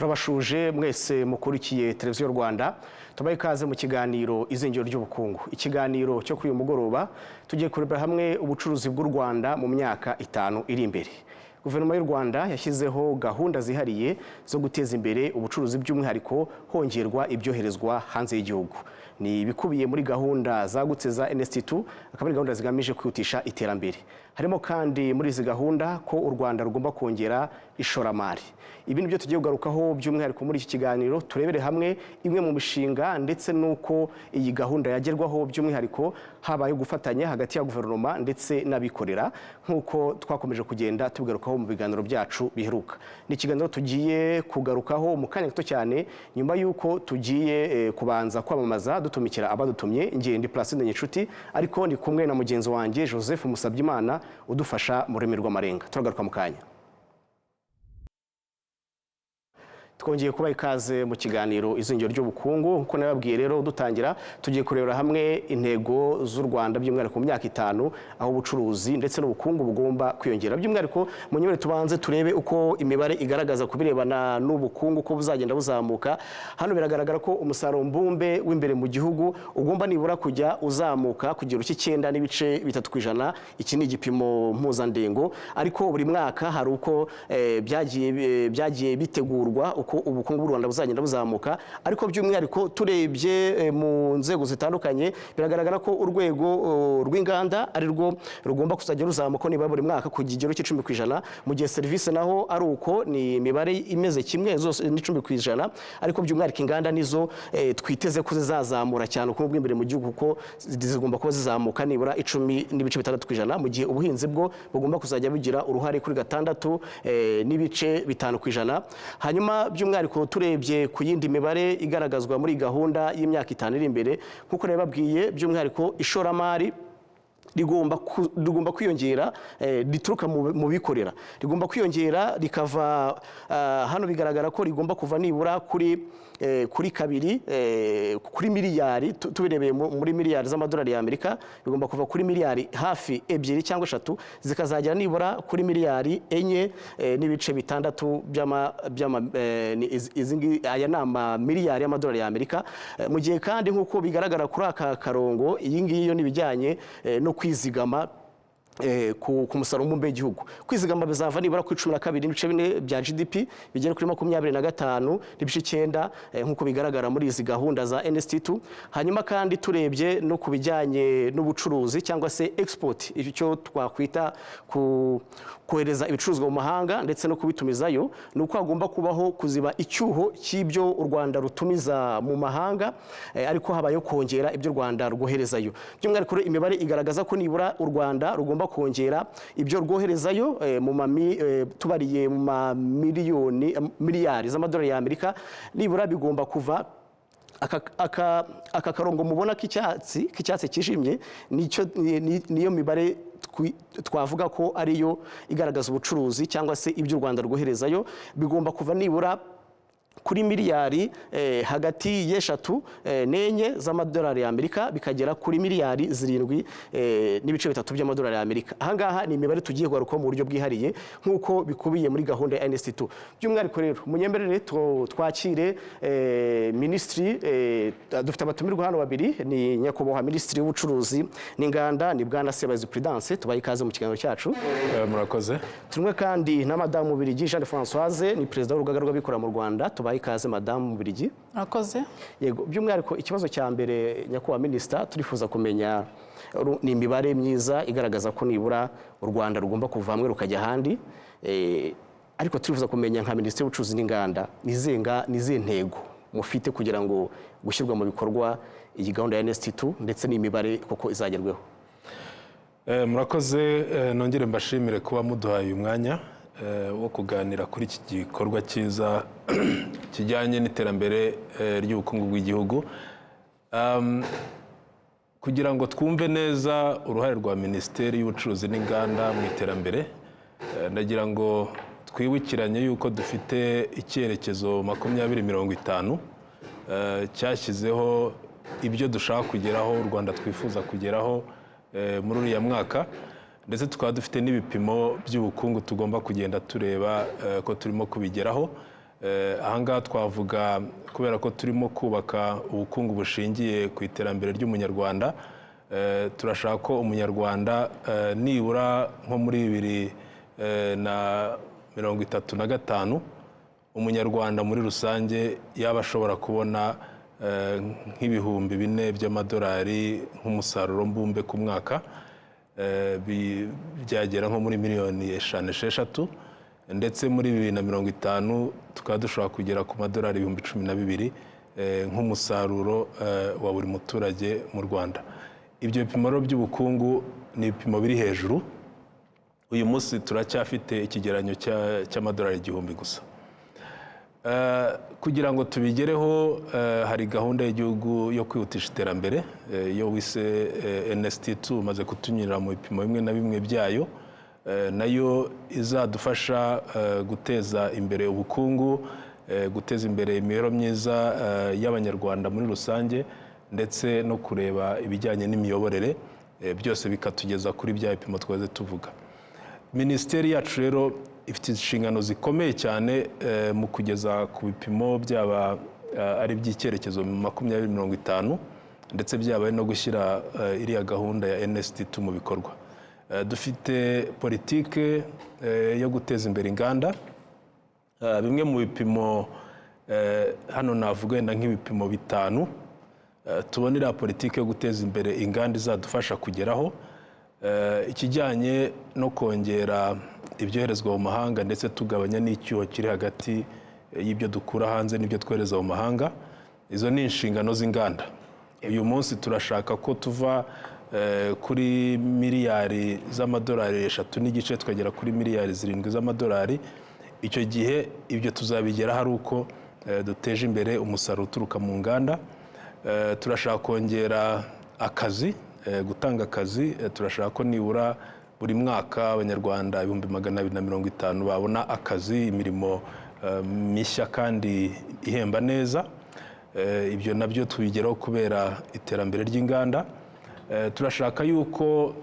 turabashuje mwese mukurikiye televiziyo Rwanda tubaye ikaze mu kiganiro izingiro ry'ubukungu. Ikiganiro cyo kuri uyu mugoroba tugiye kurebera hamwe ubucuruzi bw'u Rwanda mu myaka 5 iri imbere. Guverinoma y'u Rwanda yashyizeho gahunda zihariye zo guteza imbere ubucuruzi by'umwihariko hongerwa ibyoherezwa hanze y'igihugu. Ni bikubiye muri gahunda zagutse za NS2 akaba ari gahunda zigamije kwihutisha iterambere. Harimo kandi muri izi gahunda ko u Rwanda rugomba kongera ishoramari. Ibintu byo tugiye kugarukaho by'umwihariko muri iki kiganiro turebere hamwe imwe mu mishinga ndetse nuko iyi gahunda yagerwaho by'umwihariko habaye gufatanya hagati ya guverinoma ndetse n'abikorera nkuko twakomeje kugenda tubigarukaho mu biganiro byacu biheruka. Ni ikiganiro tugiye kugarukaho mu kanya gato cyane nyuma yuko tugiye kubanza kwamamaza dutumikira abadutumye. Ngiye ndi Placide Nyinshuti ariko ndi kumwe na mugenzi wanjye Joseph Musabyimana udufasha mu rurimi rw'amarenga. Turagaruka mu kanya. Twongeye kuba ikaze mu kiganiro izingiro ry'ubukungu. Nkuko nababwiye rero dutangira tugiye kurebera hamwe intego z'u Rwanda by'umwihariko mu myaka 5 aho ubucuruzi ndetse n'ubukungu bugomba kwiyongera. By'umwihariko mu nyubere tubanze turebe uko imibare igaragaza kubirebana n'ubukungu ko buzagenda buzamuka. Hano biragaragara ko umusaruro mbumbe w'imbere mu gihugu ugomba nibura kujya uzamuka kugera cy'ikenda n'ibice 3%. Iki ni igipimo mpuzandengo ariko buri mwaka hari uko byagiye bitegurwa uko ubukungu bw'u Rwanda buzagenda buzamuka. Ariko by'umwihariko turebye mu nzego zitandukanye biragaragara ko urwego rw'inganda ari rwo rugomba kuzajya ruzamuka niba buri mwaka ku kigero cy'10%, mu gihe service naho ari uko ni imibare imeze kimwe zose ni 10%. Ariko by'umwihariko inganda nizo twiteze ko zizazamura cyane uko bw'imbere mu gihugu kuko zigomba kuba zizamuka nibura 10.6%, mu gihe ubuhinzi bwo bugomba kuzajya bugira uruhare kuri 6.5%. Hanyuma by'umwihariko turebye ku yindi mibare igaragazwa muri gahunda y'imyaka 5 iri imbere nkuko nababwiye by'umwihariko ishoramari rigomba kwiyongera rituruka mu bikorera, rigomba kwiyongera rikava hano bigaragara ko rigomba kuva nibura kuri kabiri kuri miliyari, tubirebeye muri miliyari z'amadolari y'Amerika bigomba kuva kuri miliyari hafi 2 cyangwa 3 zikazagera nibura kuri miliyari 4.6 aya nama miliyari y'amadolari y'Amerika. Mu gihe kandi nkuko bigaragara kuri aka karongo iyi ngiyo nibijyanye no kwizigama ku musaruro mbumbe w'igihugu. Kwizigama bizava nibura ku 12.4 bya GDP bigera kuri 25.9 nkuko bigaragara muri izi gahunda za NS2. Hanyuma kandi turebye no kubijyanye n'ubucuruzi cyangwa se export, icyo twakwita kohereza ibicuruzwa mu mahanga ndetse no kubitumizayo, nuko hagomba kubaho kuziba icyuho cy'ibyo u Rwanda rutumiza mu mahanga ariko habayo kongera ibyo u Rwanda rwoherezayo. By'umwihariko imibare igaragaza ko nibura u Rwanda rugomba kongera ibyo rwoherezayo tubariye mu miliyari z'amadolari y'Amerika, nibura bigomba kuva aka karongo mubona k'icyatsi kijimye niyo mibare twavuga ko ariyo igaragaza ubucuruzi cyangwa se ibyo u Rwanda rwoherezayo. Bigomba kuva nibura kuri miliyari hagati y'3 n'enye z'amadolari y'Amerika bikagera kuri miliyari 7.3 by'amadolari y'Amerika. Ahangaha ni imibare tugiye kugaruka mu buryo bwihariye nkuko bikubiye muri gahunda ya NS2. By'umwihariko rero munyemerere twakire ministri, dufite abatumirwa hano babiri, ni nyakubahwa ministri w'ubucuruzi n'inganda ni bwana Sebazi Prudence. Tubaye ikaze mu kiganiro cyacu. Murakoze. Turumwe kandi na madame Mubirigi Jeanne Françoise, ni president w'urugaga rw'abikora mu Rwanda. Tubaye ikaze madame Mubirigi. Murakoze. Yego, by'umwihariko ikibazo cya mbere nyakubahwa minister turifuza kumenya ni imibare myiza igaragaza ko nibura u Rwanda rugomba kuva hamwe rukajya ahandi, ariko turifuza kumenya nka Minisiteri y'Ubucuruzi n'Inganda nize ntego mufite kugira ngo gushyirwa mu bikorwa iyi gahunda ya NS2 ndetse n'imibare koko izagerweho. Murakoze, nongere mbashimire kuba muduhaye uyu mwanya wo kuganira kuri iki gikorwa cyiza kijyanye n'iterambere ry'ubukungu bw'igihugu. Kugira ngo twumve neza uruhare rwa Minisiteri y'Ubucuruzi n'Inganda mu iterambere, ndagira ngo twibukiranye yuko dufite icyerekezo 2050 cyashyizeho ibyo dushaka kugeraho, u Rwanda twifuza kugeraho muri uriya mwaka, ndetse tukaba dufite n'ibipimo by'ubukungu tugomba kugenda tureba ko turimo kubigeraho. ahangaha twavuga kubera ko turimo kubaka ubukungu bushingiye ku iterambere ry'umunyarwanda, turashaka ko umunyarwanda nibura nko muri 2035 umunyarwanda muri rusange yaba ashobora kubona nk'ibihumbi 4 by'amadolari nk'umusaruro mbumbe ku mwaka, byagera nko muri miliyoni 5-6, ndetse muri 2050 tukaba dushobora kugera ku madolari 12,000 nk'umusaruro wa buri muturage mu Rwanda. Ibyo bipimo by'ubukungu ni ibipimo biri hejuru. Uyu munsi turacyafite ikigeranyo cy'amadolari 1,000 gusa. Kugira ngo tubigereho hari gahunda y'igihugu yo kwihutisha iterambere yo wise NST2 maze kutunyurira mu bipimo bimwe na bimwe byayo, nayo izadufasha guteza imbere ubukungu, guteza imbere imibereho myiza y'abanyarwanda muri rusange, ndetse no kureba ibijyanye n'imiyoborere, byose bikatugeza kuri bya bipimo twaze tuvuga. Minisiteri yacu rero ifite inshingano zikomeye cyane mu kugeza ku bipimo byaba ari by'icyerekezo 2050, ndetse byaba no gushyira iriya gahunda ya NST2 mu bikorwa. Dufite politike yo guteza imbere inganda. Bimwe mu bipimo hano navuga wenda nk'ibipimo 5 tubonera politike yo guteza imbere inganda izadufasha kugeraho, ikijyanye no kongera ibyoherezwa mu mahanga ndetse tugabanya n'icyuho kiri hagati y'ibyo dukura hanze n'ibyo twohereza mu mahanga. Izo ni inshingano z'inganda. Uyu munsi turashaka ko tuva kuri miliyari z'amadolari 3.5 tukagera kuri miliyari 7 z'amadolari. Icyo gihe ibyo tuzabigera hari uko duteje imbere umusaruro uturuka mu nganda. Turashaka kongera akazi, gutanga akazi. Turashaka ko nibura buri mwaka abanyarwanda 250 babona akazi, imirimo mishya kandi ihemba neza. Ibyo nabyo tubigeraho kubera iterambere ry'inganda. Turashaka yuko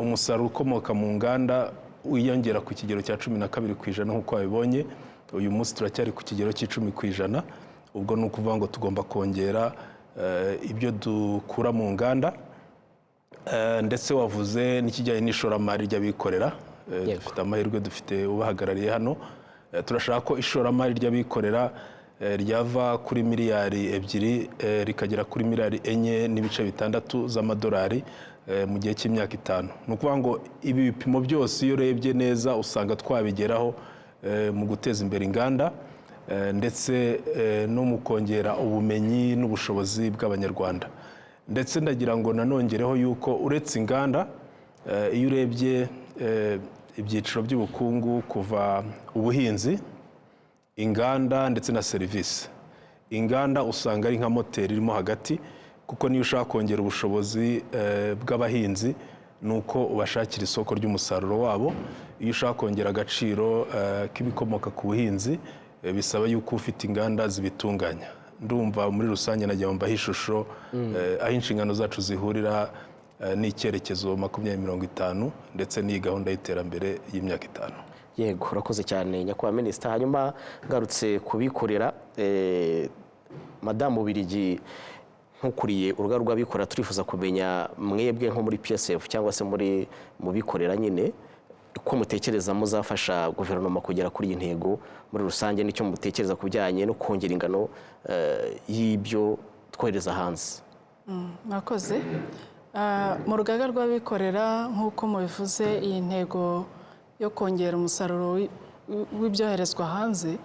umusaruro ukomoka mu nganda wiyongera ku kigero cya 12% nk'uko wabibonye. Uyu munsi turacyari ku kigero cy'10%. Ubwo ni ukuvuga ngo tugomba kongera ibyo dukura mu nganda, ndetse wavuze n'ikijyanye n'ishoramari ry'abikorera. Dufite amahirwe, dufite ubahagarariye hano. Turashaka ko ishoramari ry'abikorera ryava kuri miliyari 2 rikagera kuri miliyari 4.6 z'amadolari mu gihe cy'imyaka 5. Ni ukuvuga ngo ibi bipimo byose iyo urebye neza usanga twabigeraho mu guteza imbere inganda, ndetse no mu kongera ubumenyi n'ubushobozi bw'abanyarwanda. Ndetse ndagira ngo nanongereho yuko uretse inganda, iyo urebye ibyiciro by'ubukungu kuva ubuhinzi, inganda ndetse na serivisi. Inganda usanga ari nka moteri irimo hagati, kuko niyo ushaka kongera ubushobozi bw'abahinzi nuko ubashakira isoko ry'umusaruro wabo. Iyo ushaka kongera agaciro k'ibikomoka ku buhinzi, bisaba yuko ufite inganda zibitunganya. Ndumva muri rusange nagiye mbaho ishusho aho inshingano zacu zihurira n'icyerekezo 2050 ndetse n'iyi gahunda y'iterambere y'imyaka 5. Yego, urakoze cyane nyakubahwa minisita. Hanyuma ngarutse kubikorera, Madamu Bubiligi nk'ukuriye urugaga rw'abikorera, turifuza kumenya mwebwe nko muri PSF cyangwa se mu bikorera nyine, ko mutekereza muzafasha guverinoma kugera kuri iyi ntego muri rusange, n'icyo mutekereza ku bijyanye no kongera ingano y'ibyo twohereza hanze. Mwakoze. Mu rugaga rw'abikorera nk'uko mubivuze, iyi ntego yo kongera umusaruro w'ibyoherezwa hanze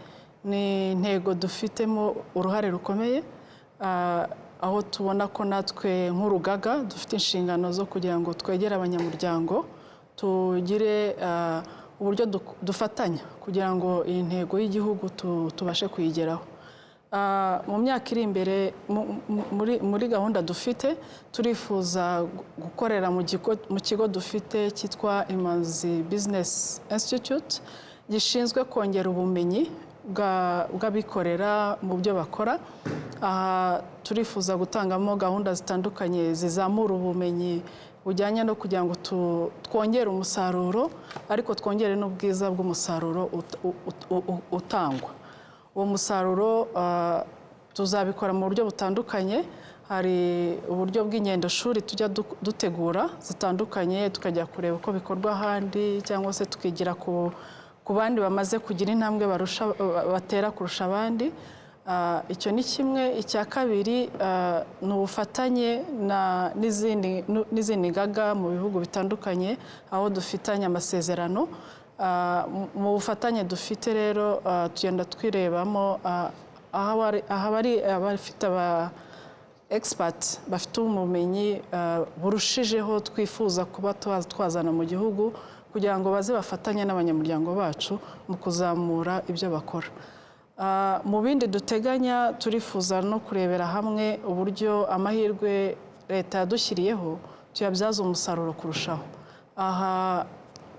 ni intego dufitemo uruhare rukomeye, aho tubona ko natwe nk'urugaga dufite inshingano zo kugira ngo twegere abanyamuryango, tugire uburyo dufatanya kugira ngo iyi ntego y'igihugu tubashe kuyigeraho. Mu myaka iri imbere muri gahunda dufite, turifuza gukorera mu kigo dufite cyitwa Imanzi Business Institute, gishinzwe kongera ubumenyi bw'abikorera mu byo bakora. Turifuza gutangamo gahunda zitandukanye zizamura ubumenyi bujyanye no kugira ngo twongere umusaruro, ariko twongere n'ubwiza bw'umusaruro utangwa. uwo musaruro tuzabikora mu buryo butandukanye. Hari uburyo bw'ingendoshuri tujya dutegura zitandukanye, tukajya kureba uko bikorwa ahandi cyangwa se tukigira ku bandi bamaze kugira intambwe batera kurusha abandi. Icyo ni kimwe. Icya kabiri ni ubufatanye n'izindi ngaga mu bihugu bitandukanye aho dufitanye amasezerano. Mu bufatanye dufite rero tugenda twirebamo abafite expert bafite ubumenyi burushijeho twifuza kuba twazana mu gihugu kugira ngo baze bafatanye n'abanyamuryango bacu mu kuzamura ibyo bakora. Mu bindi duteganya turifuza no kurebera hamwe uburyo amahirwe leta yadushyiriyeho tuyabyaza umusaruro kurushaho. Aha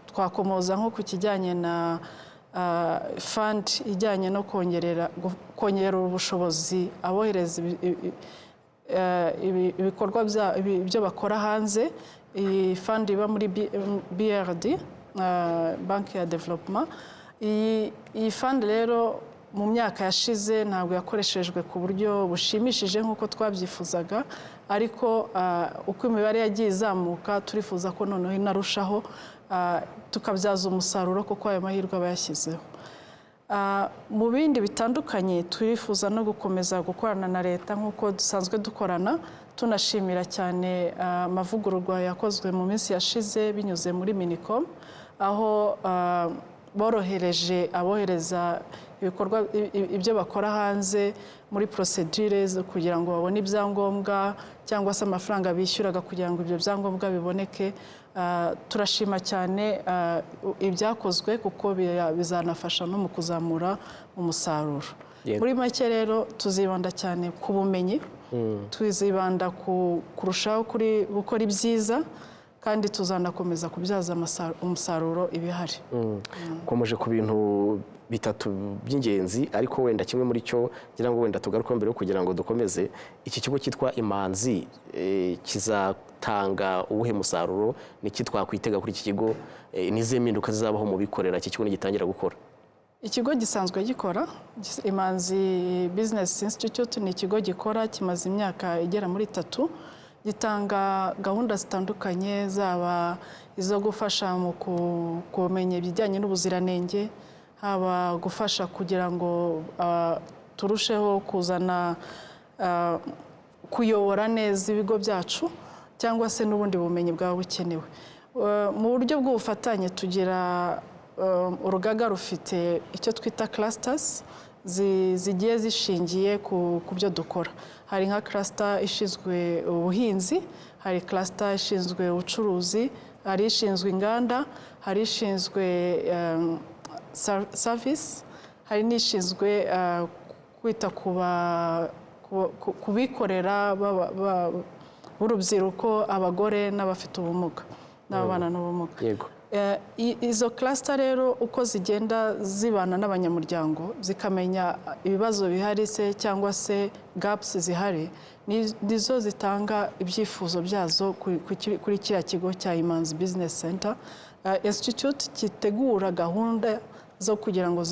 twakomoza nko ku kijyanye na fund ijyanye no kongerera ubushobozi abohereza ibikorwa ibyo bakora hanze. Iyi fund iba muri BRD, Banki ya Development. Iyi fund rero mu myaka yashize ntabwo yakoreshejwe ku buryo bushimishije nk'uko twabyifuzaga, ariko uko imibare yagiye izamuka turifuza ko noneho inarushaho tukabyaza umusaruro kuko ayo mahirwe aba yashyizeho. Mu bindi bitandukanye turifuza no gukomeza gukorana na leta nk'uko dusanzwe dukorana, tunashimira cyane amavugururwa yakozwe mu minsi yashize binyuze muri Minicom, aho borohereje abohereza ibikorwa ibyo bakora hanze muri procedure kugira ngo babone ibyangombwa cyangwa se amafaranga bishyuraga kugira ngo ibyo byangombwa biboneke. Turashima cyane ibyakozwe kuko bizanafasha no mu kuzamura umusaruro. Muri make rero tuzibanda cyane ku bumenyi, tuzibanda kurushaho gukora ibyiza, kandi tuzanakomeza kubyaza umusaruro ibihari. Ukomeje ku bintu bitatu by'ingenzi, ariko wenda kimwe muri cyo ngira ngo wenda tugaruka mbere yo kugira ngo dukomeze. Iki kigo cyitwa Imanzi kizatanga ubuhe musaruro? Niki twakwitega kuri iki kigo? Nize mpinduka zizabaho mu bikorera iki kigo nigitangira gukora? Ikigo gisanzwe gikora, Imanzi Business Institute ni ikigo gikora kimaze imyaka igera muri 3. Gitanga gahunda zitandukanye, zaba izo gufasha mu kumenya ibijyanye n'ubuziranenge, haba gufasha kugira ngo turusheho kuzana kuyobora neza ibigo byacu, cyangwa se n'ubundi bumenyi bwaba bukenewe. Mu buryo bw'ubufatanye tugira urugaga rufite icyo twita clusters zigiye zishingiye ku byo dukora. Hari nka cluster ishinzwe ubuhinzi, hari cluster ishinzwe ubucuruzi, hari ishinzwe inganda, hari ishinzwe service, hari n'ishinzwe kwita ku bikorera b'urubyiruko, abagore n'abafite ubumuga n'ababana n'ubumuga. Yego. Izo cluster rero uko zigenda zibana n'abanyamuryango zikamenya ibibazo bihari se cyangwa se gaps zihari, nizo zitanga ibyifuzo byazo kuri kiriya kigo cya Imanzi Business Center Institute kitegura gahunda zo kugira ngo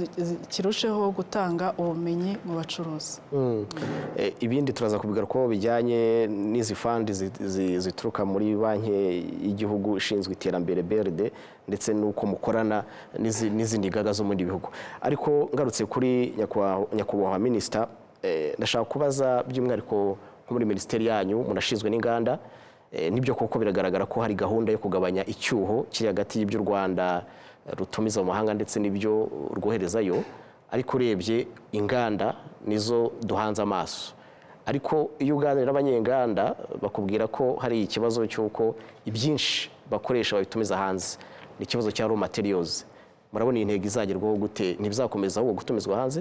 kirusheho gutanga ubumenyi mu bacuruzi. Ibindi turaza kubigarukaho bijyanye n'izi fund zituruka muri banki y'igihugu ishinzwe iterambere BRD, ndetse n'uko mukorana n'izindi gaga zo mu bindi bihugu. Ariko ngarutse kuri nyakubahwa minisita, ndashaka kubaza by'umwihariko nko muri minisiteri yanyu munashinzwe n'inganda, nibyo koko biragaragara ko hari gahunda yo kugabanya icyuho kiri hagati y'ibyo u Rwanda rutumiza mu mahanga ndetse n'ibyo rwoherezayo, ariko urebye inganda nizo duhanze amaso. Ariko iyo uganira n'abanyenganda bakubwira ko hari ikibazo cy'uko ibyinshi bakoresha babitumiza hanze, ni ikibazo cya raw materials. Murabona iyi ntego izagerwaho gute? Ntibizakomeza ahubwo gutumizwa hanze?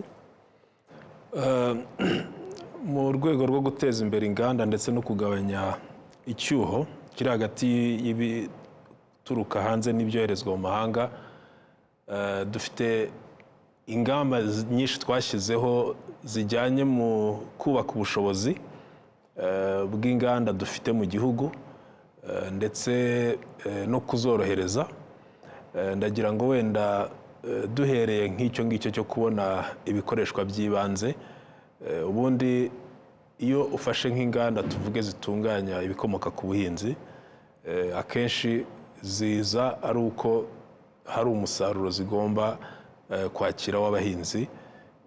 Mu rwego rwo guteza imbere inganda ndetse no kugabanya icyuho kiri hagati y'ibituruka hanze n'ibyoherezwa mu mahanga, dufite ingamba nyinshi twashyizeho zijyanye mu kubaka ubushobozi bw'inganda dufite mu gihugu ndetse no kuzorohereza. Ndagira ngo wenda duhereye nk'icyo ngicyo cyo kubona ibikoreshwa by'ibanze, ubundi iyo ufashe nk'inganda tuvuge zitunganya ibikomoka ku buhinzi, akenshi ziza ari uko hari umusaruro zigomba kwakira w'abahinzi.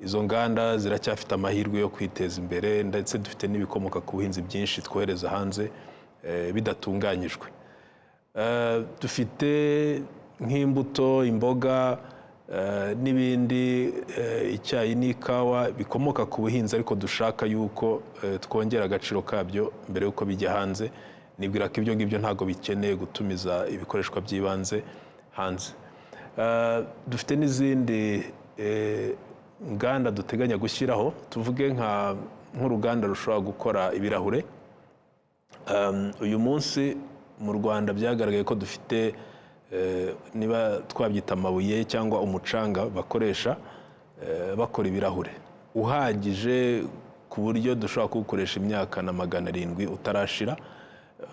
Izo nganda ziracyafite amahirwe yo kwiteza imbere, ndetse dufite n'ibikomoka ku buhinzi byinshi twohereza hanze bidatunganyijwe. Dufite nk'imbuto, imboga n'ibindi, icyayi n'ikawa bikomoka ku buhinzi, ariko dushaka yuko twongera agaciro kabyo mbere y'uko bijya hanze. Nibwira ko ibyo ngibyo ntabwo bikeneye gutumiza ibikoreshwa by'ibanze hanze. Dufite n'izindi nganda duteganya gushyiraho, tuvuge nk'uruganda rushobora gukora ibirahure. Uyu munsi mu Rwanda byagaragaye ko dufite niba twabyita amabuye cyangwa umucanga bakoresha bakora ibirahure uhagije ku buryo dushobora kuwukoresha imyaka na 700 utarashira.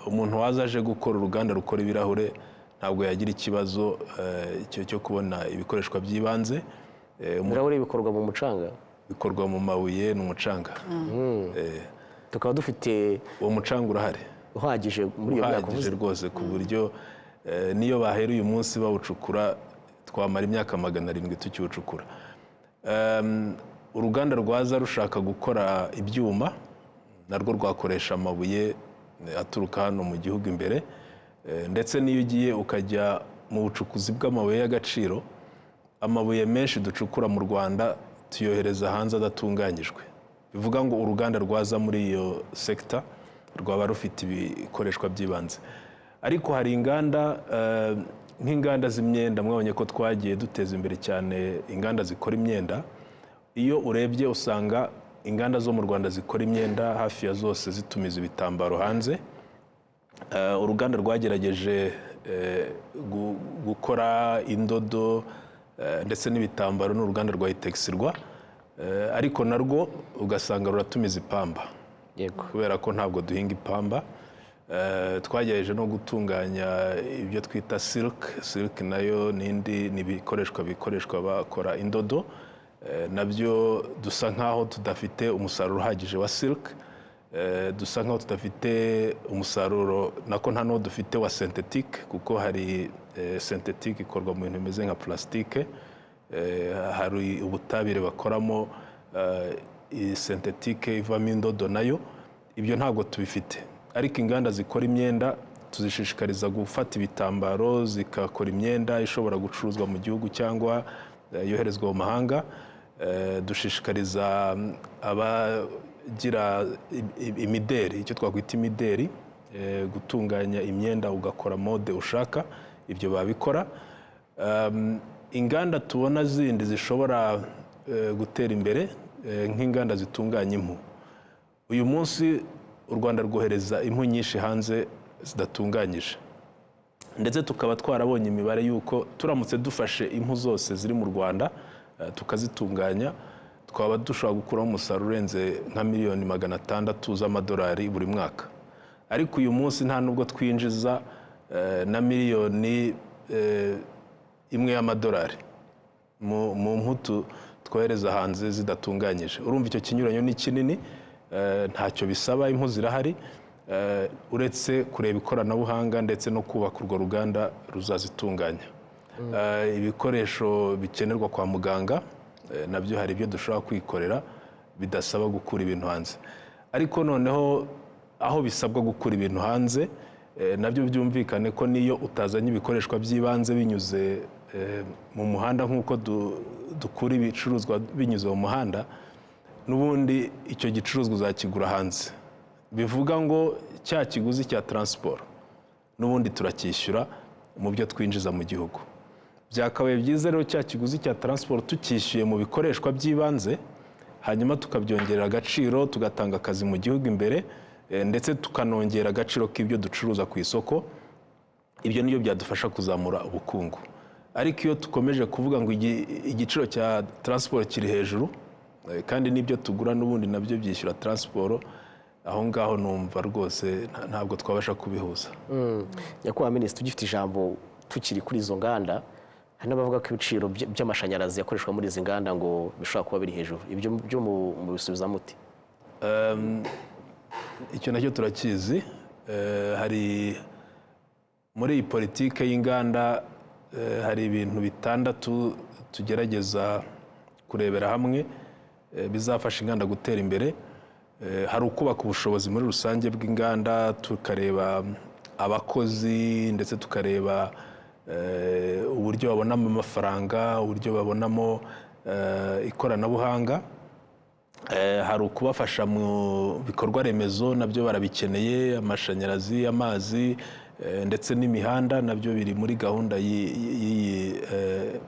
Umuntu wazaje gukora uruganda rukora ibirahure ntabwo yagira ikibazo cyo kubona ibikoreshwa by'ibanze. Ibirahure bikorwa mu mucanga? Bikorwa mu mabuye n'umucanga. Tukaba dufite uwo mucanga urahari uhagije muri iyo myaka uhagije rwose, ku buryo niyo bahera uyu munsi bawucukura twamara imyaka 700 tukiwucukura. Uruganda rwaza rushaka gukora ibyuma narwo rwakoresha amabuye aturuka hano mu gihugu imbere, ndetse n'iyo ugiye ukajya mu bucukuzi bw'amabuye y'agaciro, amabuye menshi ducukura mu Rwanda tuyohereza hanze adatunganyijwe. Bivuga ngo uruganda rwaza muri iyo sekta rwaba rufite ibikoreshwa by'ibanze. Ariko hari inganda nk'inganda z'imyenda, mwabonye ko twagiye duteza imbere cyane inganda zikora imyenda. Iyo urebye usanga inganda zo mu Rwanda zikora imyenda hafi ya zose zitumiza ibitambaro hanze. Uruganda rwagerageje gukora indodo ndetse n'ibitambaro n'uruganda rwa Itexirwa, ariko narwo ugasanga ruratumiza ipamba kubera ko ntabwo duhinga ipamba. Twagerageje no gutunganya ibyo twita silk nayo n'indi bikoreshwa bakora indodo, nabyo dusa nkaho tudafite umusaruro uhagije wa silk. Dusa nkaho tudafite umusaruro nako nta n'uwo dufite wa synthetique, kuko hari synthetique ikorwa mu bintu bimeze nka plastique. Hari ubutabire bakoramo synthetique ivamo indodo nayo, ibyo ntabwo tubifite. Ariko inganda zikora imyenda tuzishishikariza gufata ibitambaro zikakora imyenda ishobora gucuruzwa mu gihugu cyangwa yoherezwa mu mahanga. Dushishikariza abagira imideri, icyo twakwita imideri, gutunganya imyenda ugakora mode ushaka, ibyo babikora. Inganda tubona zindi zishobora gutera imbere nk'inganda zitunganya impu. Uyu munsi u Rwanda rwohereza impu nyinshi hanze zidatunganyije, ndetse tukaba twarabonye imibare y'uko turamutse dufashe impu zose ziri mu Rwanda tukazitunganya, twaba dushobora gukuraho umusaruro urenze nka miliyoni 600 z'amadolari buri mwaka. Ariko uyu munsi nta nubwo twinjiza na miliyoni 1 y'amadolari mu mpu twohereza hanze zidatunganyije. Urumva icyo kinyuranyo ni kinini. Ntacyo bisaba, impu zirahari, uretse kureba ikoranabuhanga ndetse no kubaka urwo ruganda ruzazitunganya. Ibikoresho bikenerwa kwa muganga nabyo hari ibyo dushobora kwikorera bidasaba gukura ibintu hanze. Ariko noneho aho bisabwa gukura ibintu hanze, nabyo byumvikane ko niyo utazanye ibikoreshwa by'ibanze binyuze mu muhanda nk'uko dukura ibicuruzwa binyuze mu muhanda, n'ubundi icyo gicuruzwa uzakigura hanze. Bivuga ngo cya kiguzi cya transport n'ubundi turacyishyura mu byo twinjiza mu gihugu. Byakabaye byiza rero cya kiguzi cya transport tukishyuye mu bikoreshwa by'ibanze, hanyuma tukabyongerera agaciro, tugatanga akazi mu gihugu imbere, ndetse tukanongera agaciro k'ibyo ducuruza ku isoko. Ibyo niyo byadufasha kuzamura ubukungu. Ariko iyo tukomeje kuvuga ngo igiciro cya transport kiri hejuru, kandi n'ibyo tugura n'ubundi nabyo byishyura transport, aho ngaho numva rwose ntabwo twabasha kubihuza. Nyakubahwa Minisitiri, ugifite ijambo tukiri kuri izo nganda, hari n'abavuga ko ibiciro by'amashanyarazi yakoreshwa muri izi nganda ngo bishobora kuba biri hejuru, ibyo byo mu bisubiza muti? Icyo nacyo turakizi. Hari muri iyi politike y'inganda hari ibintu bitandatu tugerageza kurebera hamwe bizafasha inganda gutera imbere. Hari ukubaka ubushobozi muri rusange bw'inganda, tukareba abakozi ndetse tukareba uburyo babonamo amafaranga, uburyo babonamo ikoranabuhanga. Hari ukubafasha mu bikorwa remezo, nabyo barabikeneye, amashanyarazi, amazi ndetse n'imihanda, nabyo biri muri gahunda y'iyi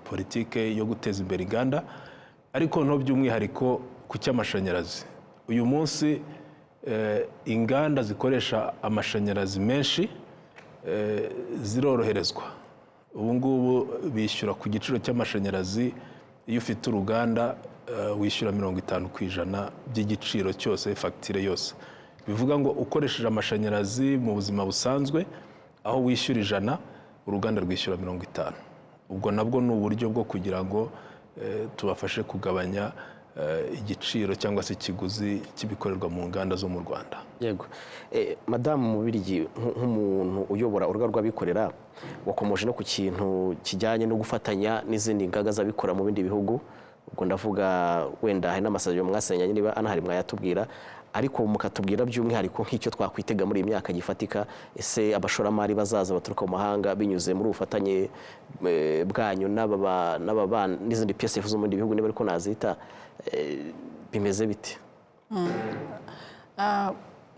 politike yo guteza imbere inganda. Ariko no by'umwihariko ku cy'amashanyarazi, uyu munsi inganda zikoresha amashanyarazi menshi ziroroherezwa. Ubu ngubu bishyura ku giciro cy'amashanyarazi, iyo ufite uruganda wishyura 50% by'igiciro cyose, fagitire yose. Bivuga ngo ukoresheje amashanyarazi mu buzima busanzwe, aho wishyura 100, uruganda rwishyura 50. Ubwo nabwo ni uburyo bwo kugira ngo tubafashe kugabanya igiciro cyangwa se ikiguzi cy'ibikorerwa mu nganda zo mu Rwanda. Yego. Madamu Mubirigi, nk'umuntu uyobora urugaga rw'abikorera, wakomoje no ku kintu kijyanye no gufatanya n'izindi ngaga z'abikora mu bindi bihugu. Ubwo ndavuga wenda hari n'amasezerano mwasenyanye, niba anahari mwayatubwira, ariko mukatubwira by'umwihariko nk'icyo twakwitega muri iyi myaka gifatika. Ese abashoramari bazaza baturuka mu mahanga binyuze muri ubufatanye bwanyu n'izindi PSF zo mu bindi bihugu, niba ariko nazita, bimeze bite?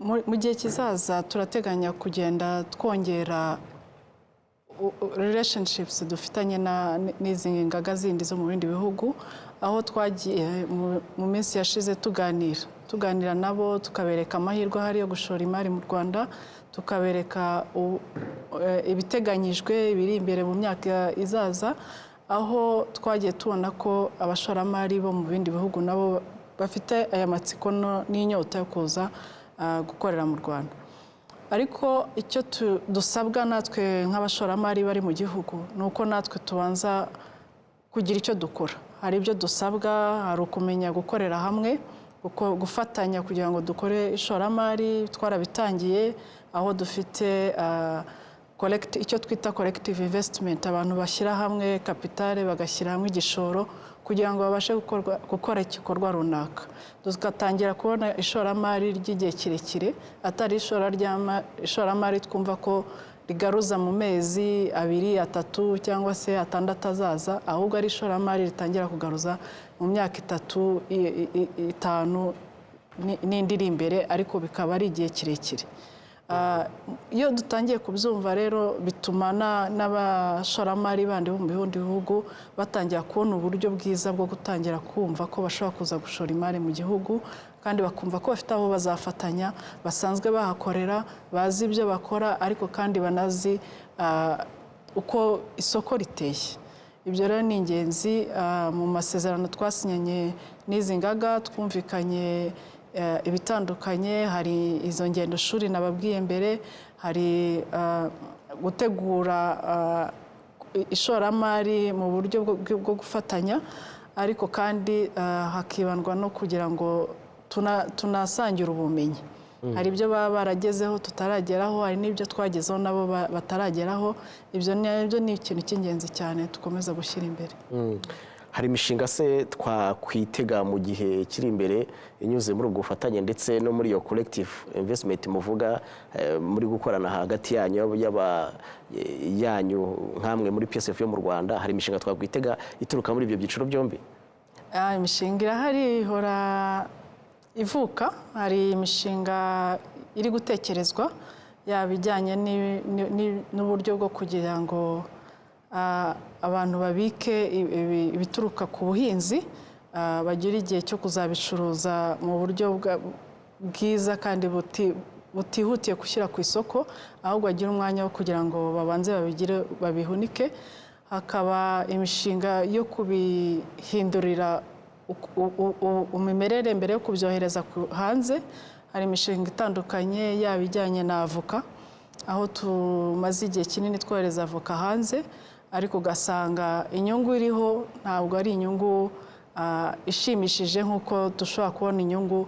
Mu gihe kizaza turateganya kugenda twongera relationships dufitanye n'izi ngaga zindi zo mu bindi bihugu, aho twagiye mu minsi yashize tuganira nabo, tukabereka amahirwe ahari yo gushora imari mu Rwanda, tukabereka ibiteganyijwe biri imbere mu myaka izaza, aho twagiye tubona ko abashoramari bo mu bindi bihugu nabo bafite aya matsiko n'inyota yo kuza gukorera mu Rwanda. Ariko icyo dusabwa natwe nk'abashoramari bari mu gihugu ni uko natwe tubanza kugira icyo dukora. Hari ibyo dusabwa, hari ukumenya gukorera hamwe, gufatanya kugira ngo dukore ishoramari. Twarabitangiye aho dufite icyo twita collective investment, abantu bashyira hamwe kapitale, bagashyira hamwe igishoro kugira ngo babashe gukora igikorwa runaka. Tugatangira kubona ishoramari ry'igihe kirekire, atari ishoramari twumva ko rigaruza mu mezi 2, 3 cyangwa se 6 azaza, ahubwo ari ishoramari ritangira kugaruza mu myaka 3, 5 n'indi iri imbere, ariko bikaba ari igihe kirekire. Iyo dutangiye kubyumva rero bituma n'abashoramari bandi bo mu bindi bihugu batangira kubona uburyo bwiza bwo gutangira kumva ko bashobora kuza gushora imari mu gihugu, kandi bakumva ko bafite abo bazafatanya, basanzwe bahakorera, bazi ibyo bakora, ariko kandi banazi uko isoko riteye. Ibyo rero ni ingenzi. Mu masezerano twasinyanye n'izi ngaga twumvikanye ibitandukanye. Hari izo ngendo shuri nababwiye mbere, hari gutegura ishoramari mu buryo bwo gufatanya, ariko kandi hakibandwa no kugira ngo tunasangire ubumenyi. Hari ibyo baba baragezeho tutarageraho, hari n'ibyo twagezeho nabo batarageraho. Ibyo ni ikintu cy'ingenzi cyane dukomeza gushyira imbere. Hari imishinga se twakwitega mu gihe kiri imbere inyuze muri ubwo bufatanye ndetse no muri iyo collective investment muvuga, muri gukorana hagati yanyu nkamwe muri PSF yo mu Rwanda? Hari imishinga twakwitega ituruka muri ibyo byiciro byombi? Imishinga irahari, ihora ivuka. Hari imishinga iri gutekerezwa, yaba ijyanye n'uburyo bwo kugira ngo abantu babike ibituruka ku buhinzi, bagira igihe cyo kuzabicuruza mu buryo bwiza kandi butihutiye gushyira ku isoko, ahubwo bagira umwanya wo kugira ngo babanze babihunike. Hakaba imishinga yo kubihindurira umimerere mbere yo kubyohereza hanze. Hari imishinga itandukanye, yaba ijyanye na avoka, aho tumaze igihe kinini twohereza avoka hanze, ariko ugasanga inyungu iriho ntabwo ari inyungu ishimishije nk'uko dushobora kubona inyungu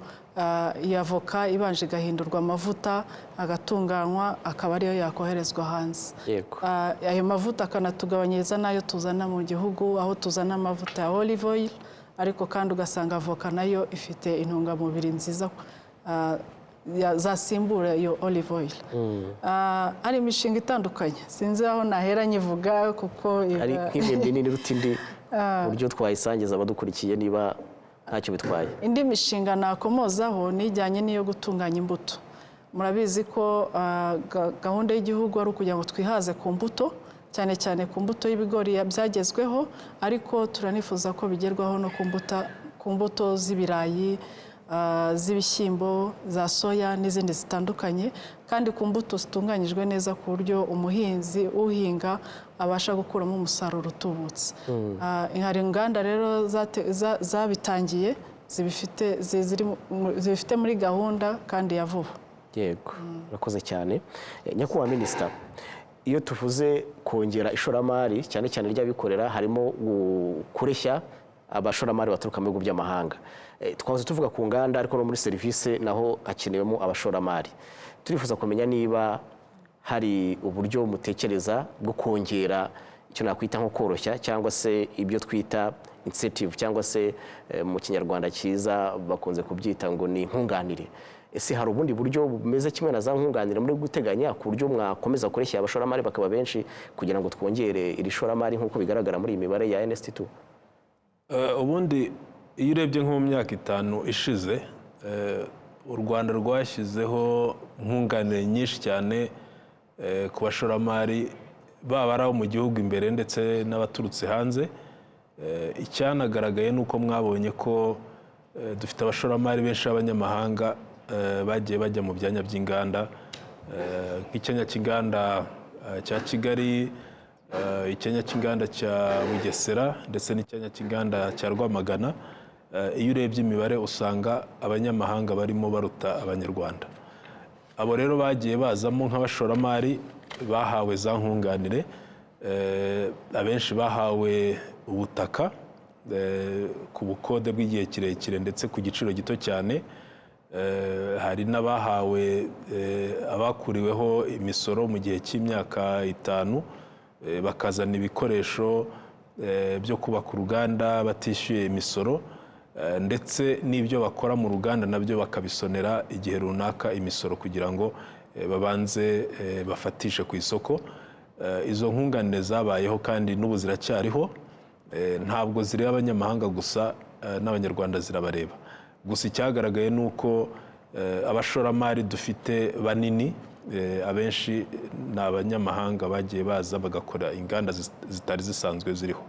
ya avoka ibanje igahindurwa amavuta agatunganywa akaba ariyo yakoherezwa hanze. Ayo mavuta akanatugabanyiriza n'ayo tuzana mu gihugu, aho tuzana amavuta ya olive oil, ariko kandi ugasanga avoka nayo ifite intungamubiri nziza zasimbura iyo olive oil. Hari imishinga itandukanye sinzi aho nahera nyivuga kuko hari nk'imwe nini rutindi buryo twayisangiza abadukurikiye niba ntacyo bitwaye. Indi mishinga nakomozaho nijyanye n'iyo gutunganya imbuto. Murabizi ko gahunda y'igihugu ari ukugira ngo twihaze ku mbuto, cyane cyane ku mbuto y'ibigori byagezweho, ariko turanifuza ko bigerwaho no ku mbuto z'ibirayi, z'ibishyimbo, za soya n'izindi zitandukanye, kandi ku mbuto zitunganyijwe neza ku buryo umuhinzi uhinga abasha gukuramo umusaruro utubutse. Hari inganda rero zabitangiye zibifite muri gahunda kandi ya vuba. Yego, urakoze cyane. Nyakubahwa Minisita, iyo tuvuze kongera ishoramari cyane cyane ry'abikorera harimo kureshya abashoramari baturuka mu bihugu by'amahanga. Twahoze tuvuga ku nganda ariko no muri serivisi naho hakenewemo abashoramari. Turifuza kumenya niba hari uburyo mutekereza bwo kongera icyo nakwita nko koroshya cyangwa se ibyo twita incentive cyangwa se mu kinyarwanda cyiza bakunze kubyita ngo ni nkunganire. Ese hari ubundi buryo bumeze kimwe na za nkunganire muri guteganya ku buryo mwakomeza kureshya abashoramari bakaba benshi kugira ngo twongere iri shoramari nk'uko bigaragara muri iyi mibare ya NST2? Ubundi iyo urebye nko mu myaka 5 ishize u Rwanda rwashyizeho nkunganire nyinshi cyane ku bashoramari baba ari abo mu gihugu imbere ndetse n'abaturutse hanze. Icyanagaragaye ni uko mwabonye ko dufite abashoramari benshi b'abanyamahanga bagiye bajya mu byanya by'inganda nk'icyanya cy'inganda cya Kigali, icyanya cy'inganda cya Bugesera ndetse n'icyanya cy'inganda cya Rwamagana. Iyo urebye imibare usanga abanyamahanga barimo baruta abanyarwanda. Abo rero bagiye bazamo nk'abashoramari bahawe za nkunganire, abenshi bahawe ubutaka ku bukode bw'igihe kirekire ndetse ku giciro gito cyane. Hari n'abahawe abakuriweho imisoro mu gihe cy'imyaka 5 bakazana ibikoresho byo kubaka uruganda batishyuye imisoro, ndetse n'ibyo bakora mu ruganda nabyo bakabisonera igihe runaka imisoro kugira ngo babanze bafatishe ku isoko. Izo nkunganire zabayeho kandi n'ubu ziracyariho, ntabwo zireba abanyamahanga gusa n'abanyarwanda zirabareba. Gusa icyagaragaye ni uko abashoramari dufite banini abenshi ni abanyamahanga bagiye baza bagakora inganda zitari zisanzwe ziriho.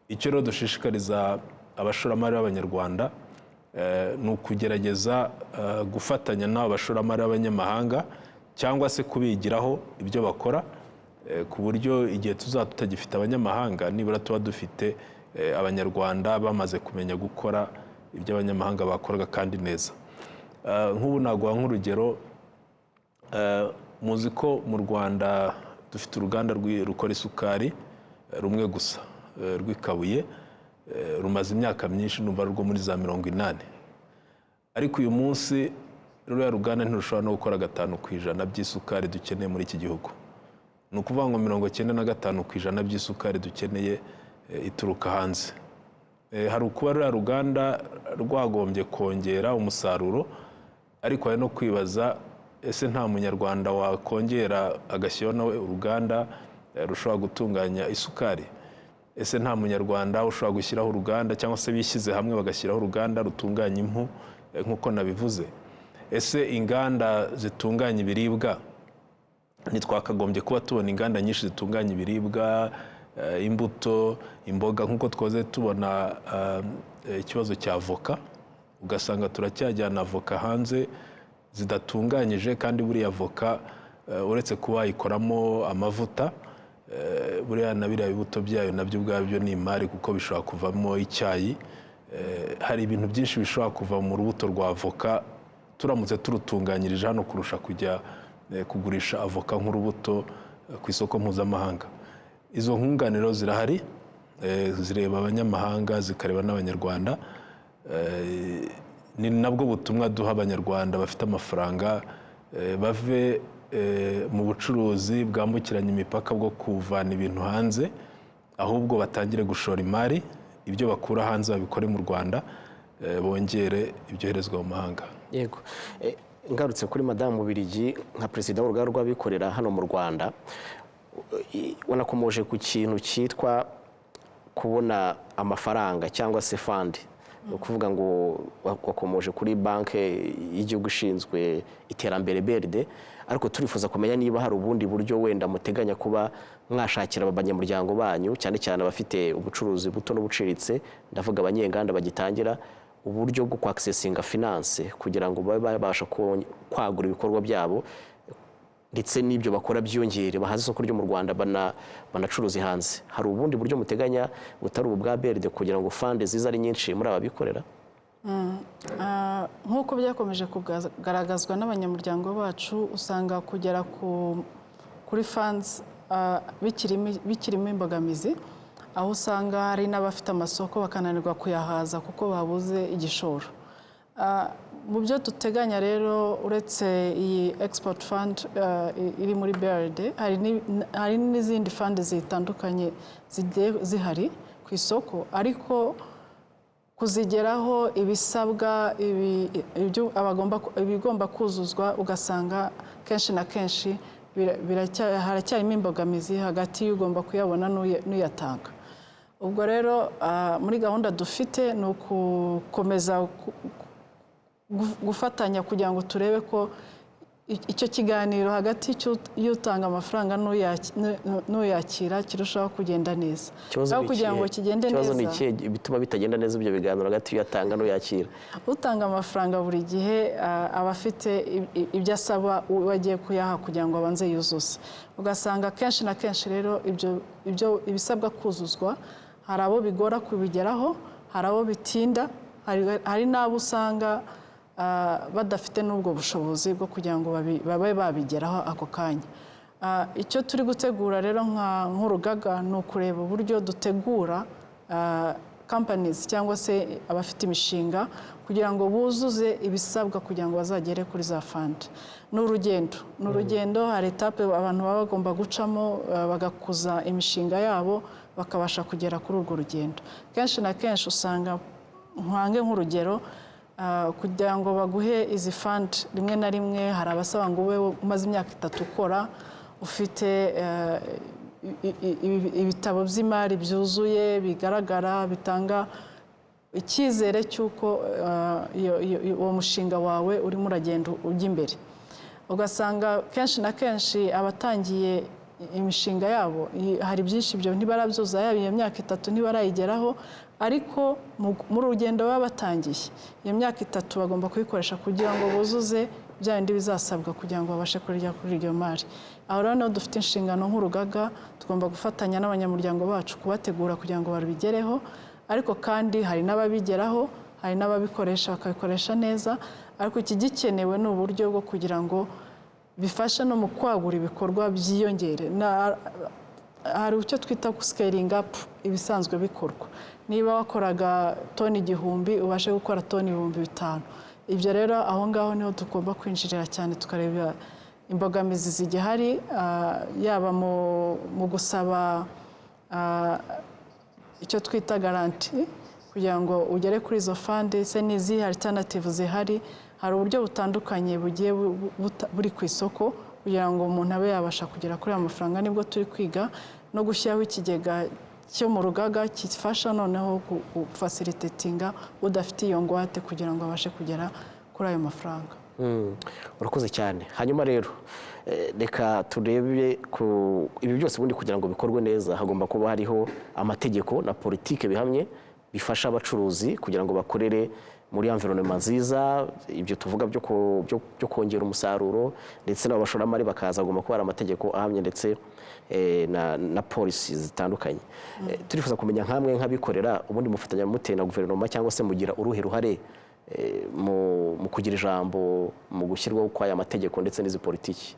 Icyo rero dushishikariza abashoramari b'abanyarwanda ni ukugerageza gufatanya n'abo bashoramari b'abanyamahanga cyangwa se kubigiraho ibyo bakora, ku buryo igihe tuzaba tutagifite abanyamahanga nibura tuba dufite abanyarwanda bamaze kumenya gukora ibyo abanyamahanga bakoraga kandi neza. Nk'ubu naguha nk'urugero, muzi ko mu Rwanda dufite uruganda rukora isukari rumwe gusa rw'i Kabuye, rumaze imyaka myinshi numva rwo muri za 80. Ariko uyu munsi ruriya ruganda ntirushobora no gukora 5% by'isukari dukeneye muri iki gihugu. Ni ukuvuga ngo 95% by'isukari dukeneye ituruka hanze. Hari ukuba ruriya ruganda rwagombye kongera umusaruro, ariko hari no kwibaza ese nta munyarwanda wakongera agashyiraho nawe uruganda rushobora gutunganya isukari? Ese nta munyarwanda ushobora gushyiraho uruganda cyangwa se bishyize hamwe bagashyiraho uruganda rutunganya impu nk'uko nabivuze? Ese inganda zitunganya ibiribwa ntitwakagombye kuba tubona inganda nyinshi zitunganya ibiribwa, imbuto, imboga, nk'uko twoze tubona ikibazo cya avoka, ugasanga turacyajyana avoka hanze zidatunganyije, kandi buriya avoka uretse kuba wayikoramo amavuta, buriya na biriya bibuto byayo nabyo ubwabyo ni imari kuko bishobora kuvamo icyayi. Hari ibintu byinshi bishobora kuva mu rubuto rwa avoka turamutse turutunganyirije hano kurusha kujya kugurisha avoka nk'urubuto ku isoko mpuzamahanga. izo nkunganiro zirahari, zireba abanyamahanga zikareba n'abanyarwanda. Ni nabwo butumwa duha abanyarwanda bafite amafaranga bave mu bucuruzi bwambukiranya imipaka bwo kuvana ibintu hanze, ahubwo batangire gushora imari, ibyo bakura hanze babikore mu Rwanda, bongere ibyoherezwa mu mahanga. Yego, ngarutse kuri Madamu Bubiligi nka perezida w'urugaga rw'abikorera hano mu Rwanda, wanakomoje ku kintu cyitwa kubona amafaranga cyangwa se fund, ukuvuga ngo wakomoje kuri banki y'igihugu ishinzwe iterambere BRD, ariko turifuza kumenya niba hari ubundi buryo wenda muteganya kuba mwashakira abanyamuryango banyu, cyane cyane abafite ubucuruzi buto n'ubuciritse, ndavuga abanyenganda bagitangira, uburyo bwo kwaccessinga finance kugira ngo babe babasha kwagura ibikorwa byabo, ndetse n'ibyo bakora byiyongere bahaze isoko ryo mu Rwanda banacuruza hanze. Hari ubundi buryo muteganya butari ubu bwa BRD kugira ngo fund ziza ari nyinshi muri ababikorera? Nk'uko byakomeje kugaragazwa n'abanyamuryango bacu, usanga kugera kuri funds bikirimo imbogamizi, aho usanga hari n'abafite amasoko bakananirwa kuyahaza kuko babuze igishoro. Mu byo duteganya rero, uretse iyi export fund iri muri BRD, hari n'izindi fund zitandukanye zihari ku isoko, ariko kuzigeraho ibisabwa ibigomba kuzuzwa, ugasanga kenshi na kenshi haracyarimo imbogamizi hagati y'ugomba kuyabona n'uyatanga. Ubwo rero muri gahunda dufite ni ukukomeza gufatanya kugira ngo turebe ko icyo kiganiro hagati y'utanga amafaranga n'uyakira kirushaho kugenda neza. Kugira ngo kigende neza, ikibazo ni ikihe bituma bitagenda neza ibyo biganiro hagati y'utanga n'uyakira? Utanga amafaranga buri gihe aba afite ibyo asaba wagiye kuyaha kugira ngo abanze yuzuze. Ugasanga kenshi na kenshi rero ibyo ibisabwa kuzuzwa, hari abo bigora kubigeraho, hari abo bitinda, hari n'abo usanga badafite n'ubwo bushobozi bwo kugira ngo babe babigeraho ako kanya. Icyo turi gutegura rero nk'urugaga ni ukureba uburyo dutegura companies cyangwa se abafite imishinga kugira ngo buzuze ibisabwa kugira ngo bazagere kuri za fund. Ni urugendo, hari etape abantu baba bagomba gucamo bagakuza imishinga yabo bakabasha kugera kuri urwo rugendo. Kenshi na kenshi usanga nk'urugero, kugira ngo baguhe izi fund rimwe na rimwe hari abasaba ngo ube umaze imyaka 3 ukora, ufite ibitabo by'imari byuzuye bigaragara, bitanga icyizere cy'uko uwo mushinga wawe urimo uragenda ujya imbere. Ugasanga kenshi na kenshi abatangiye imishinga yabo hari byinshi byo ntibarabyuza, yaba iyo myaka 3 ntibarayigeraho, ariko muri urugendo baba batangiye iyo myaka 3 bagomba kuyikoresha kugira ngo buzuze bya bindi bizasabwa kugira ngo babashe kurya kuri iyo mari. Aho rero dufite inshingano nk'urugaga, tugomba gufatanya n'abanyamuryango bacu kubategura kugira ngo babigereho, ariko kandi hari n'ababigeraho, hari n'ababikoresha bakabikoresha neza, ariko ikigikenewe ni uburyo bwo kugira ngo bifashe no mu kwagura ibikorwa byiyongere. Hari icyo twita scaling up ibisanzwe bikorwa. Niba wakoraga toni 1000 ubashe gukora toni 5000. Ibyo rero aho ngaho niho tugomba kwinjirira cyane, tukareba imbogamizi zigihari, yaba mu gusaba icyo twita garanti kugira ngo ugere kuri izo fund, se n'izi alternative zihari. Hari uburyo butandukanye bugiye buri ku isoko kugira ngo umuntu abe yabasha kugera kuri amafaranga. Nibwo turi kwiga no gushyiraho ikigega cyo mu rugaga kifasha noneho gufacilitatinga udafite iyo ngwate kugira ngo abashe kugera kuri ayo mafaranga. Urakoze cyane. Hanyuma rero reka turebe ibi byose ubundi kugira ngo bikorwe neza hagomba kuba hariho amategeko na politike bihamye bifasha abacuruzi kugira ngo bakorere muri environment nziza. Ibyo tuvuga byo kongera umusaruro, ndetse n'abashoramari bakaza agomba kuba ari amategeko ahamye ndetse na policy zitandukanye. Turifuza kumenya nkamwe nk'abikorera ubundi mufatanya mute na guverinoma cyangwa se mugira uruhe ruhare mu kugira ijambo mu gushyirwaho kw'aya mategeko ndetse n'izi politiki?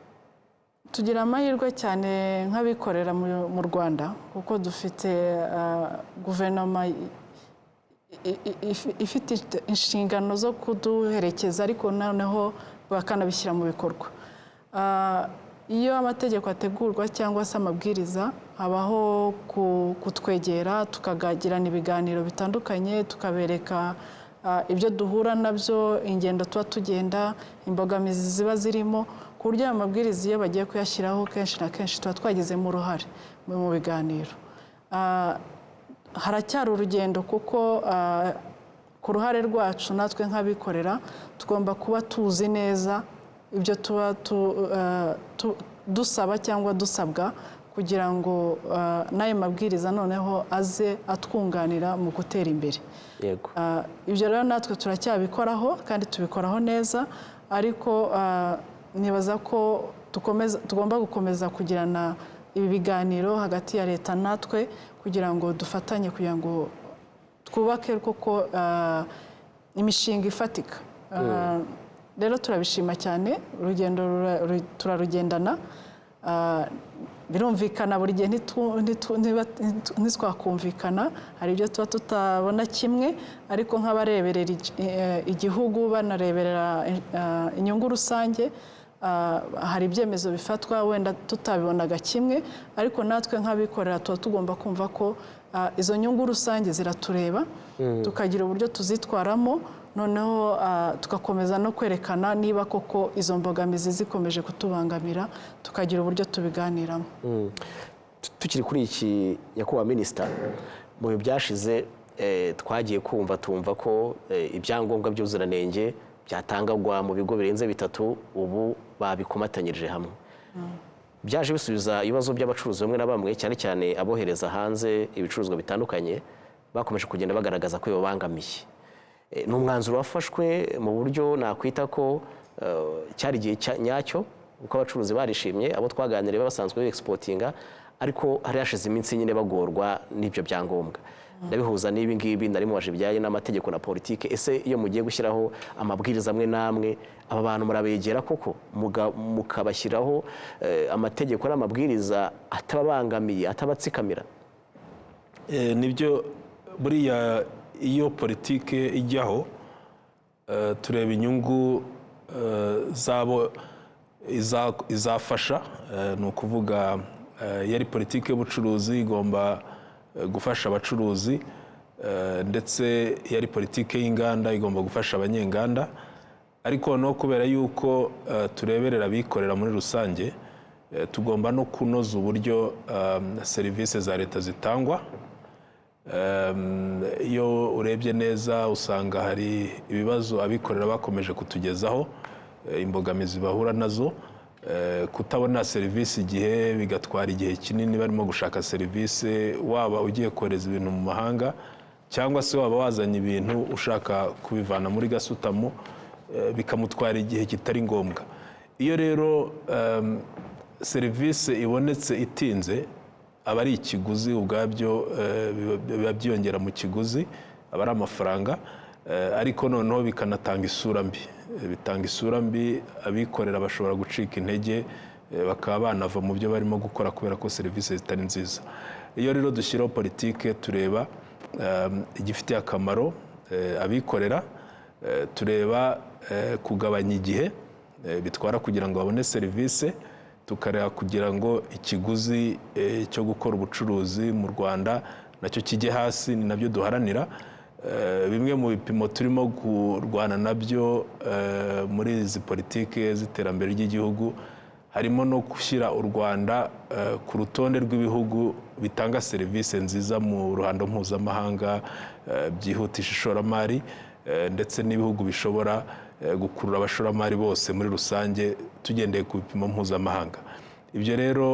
tugira amahirwe cyane nk'abikorera mu Rwanda kuko dufite guverinoma ifite inshingano zo kuduherekeza ariko noneho bakanabishyira mu bikorwa. Iyo amategeko ategurwa cyangwa se amabwiriza habaho kutwegera tukagirana ibiganiro bitandukanye tukabereka ibyo duhura nabyo, ingendo tuba tugenda, imbogamizi ziba zirimo, ku buryo aya mabwiriza iyo bagiye kuyashyiraho kenshi na kenshi tuba twagizemo uruhare mu biganiro. Haracyari urugendo kuko ku ruhare rwacu natwe nk'abikorera tugomba kuba tuzi neza ibyo tuba dusaba cyangwa dusabwa kugira ngo n'ayo mabwiriza noneho aze atwunganira mu gutera imbere. Yego. Ibyo rero natwe turacyabikoraho kandi tubikoraho neza, ariko nibaza ko tugomba gukomeza kugirana ibi biganiro hagati ya leta natwe kugira ngo dufatanye kugira ngo twubake koko imishinga ifatika. Rero turabishima cyane, urugendo turarugendana, birumvikana buri gihe ntitwakumvikana, hari ibyo tuba tutabona kimwe, ariko nk'abareberera igihugu banareberera inyungu rusange, hari ibyemezo bifatwa wenda tutabibonaga kimwe, ariko natwe nk'abikorera tuba tugomba kumva ko izo nyungu rusange ziratureba, tukagira uburyo tuzitwaramo, noneho tugakomeza no kwerekana niba koko izo mbogamizi zikomeje kutubangamira, tukagira uburyo tubiganiramo. Tukiri kuri iki nyakubahwa minisita, mu bihe byashize twagiye tumva ko ibyangombwa by'ubuziranenge byatangagwa mu bigo birenze 3 ubu babikomatanyirije hamwe. Byaje bisubiza ibibazo by'abacuruzi bamwe na bamwe, cyane cyane abohereza hanze ibicuruzwa bitandukanye, bakomeje kugenda bagaragaza ko bibangamiye. Ni umwanzuro wafashwe mu buryo nakwita ko cyari igihe nyacyo, uko abacuruzi barishimye, abo twaganiriye basanzwe exportinga, ariko hari hashize iminsi nyine bagorwa n'ibyo byangombwa. Ndabihuza n'ibi ngibi narimo waje bijyanye n'amategeko na politike. Ese iyo mugiye gushyiraho amabwiriza amwe namwe, aba bantu murabegera koko mukabashyiraho amategeko n'amabwiriza atababangamiye, atabatsikamira? Nibyo, buriya iyo politike ijyaho tureba inyungu zabo izafasha, ni ukuvuga yari politike y'ubucuruzi igomba gufasha abacuruzi, ndetse yari politike y'inganda igomba gufasha abanyenganda, ariko no kubera yuko tureberera abikorera muri rusange, tugomba no kunoza uburyo serivisi za leta zitangwa. Iyo urebye neza usanga hari ibibazo abikorera bakomeje kutugezaho, imbogamizi bahura nazo, kutabona serivisi igihe, bigatwara igihe kinini barimo gushaka serivisi, waba ugiye kohereza ibintu mu mahanga cyangwa se waba wazanye ibintu ushaka kubivana muri gasutamo, bikamutwara igihe kitari ngombwa. Iyo rero serivisi ibonetse itinze, aba ari ikiguzi ubwabyo, biba byiyongera mu kiguzi, aba ari amafaranga, ariko noneho bikanatanga isura mbi. Bitanga isura mbi, abikorera bashobora gucika intege, bakaba banava mu byo barimo gukora kubera ko serivisi zitari nziza. Iyo rero dushyiraho politike tureba igifitiye akamaro abikorera, tureba kugabanya igihe bitwara kugira ngo babone serivisi, tukareba kugira ngo ikiguzi cyo gukora ubucuruzi mu Rwanda nacyo kijye hasi, ni nabyo duharanira. Bimwe mu bipimo turimo kurwana nabyo muri izi politike z'iterambere ry'igihugu, harimo no gushyira u Rwanda ku rutonde rw'ibihugu bitanga serivisi nziza mu ruhando mpuzamahanga, byihutisha ishoramari, ndetse n'ibihugu bishobora gukurura abashoramari bose muri rusange tugendeye ku bipimo mpuzamahanga. Ibyo rero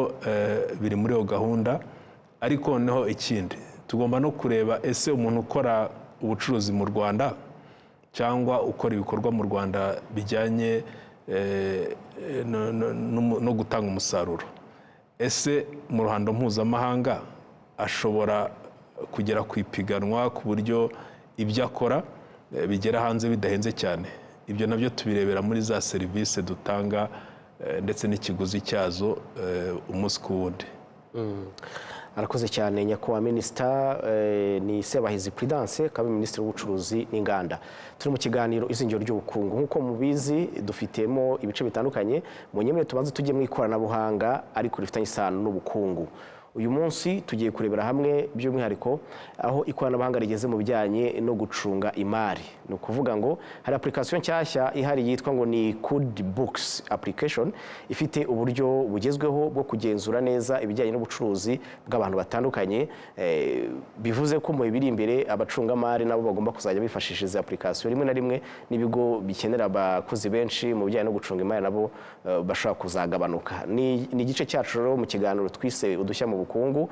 biri muri iyo gahunda, ariko noneho ikindi tugomba no kureba, ese umuntu ukora ubucuruzi mu Rwanda cyangwa ukora ibikorwa mu Rwanda bijyanye no gutanga umusaruro, ese mu ruhando mpuzamahanga ashobora kugera ku ipiganwa ku buryo ibyo akora bigera hanze bidahenze cyane? Ibyo nabyo tubirebera muri za serivisi dutanga ndetse n'ikiguzi cyazo umunsi ku wundi. Arakoze cyane nyakubahwa minisita ni Sebahizi Prudence akaba minisitiri w'ubucuruzi n'inganda. Turi mu kiganiro izingiro ry'ubukungu nk'uko mubizi dufitemo ibice bitandukanye mu nyemere tubanze tujye mu ikoranabuhanga ariko rifitanye isano n'ubukungu. Uyu munsi tugiye kurebera hamwe by'umwihariko aho ikoranabuhanga rigeze mu bijyanye no gucunga imari. Ni ukuvuga ngo hari application nshyashya ihari yitwa ngo ni Codebooks application ifite uburyo bugezweho bwo kugenzura neza ibijyanye n'ubucuruzi bw'abantu batandukanye. Bivuze ko mu biri imbere abacungamari nabo bagomba kuzajya bifashisha izi application. Rimwe na rimwe n'ibigo bikenera abakozi benshi mu bijyanye no gucunga imari nabo bashobora kuzagabanuka. Ni igice cyacu rero mu kiganiro twise udushya mu bukungu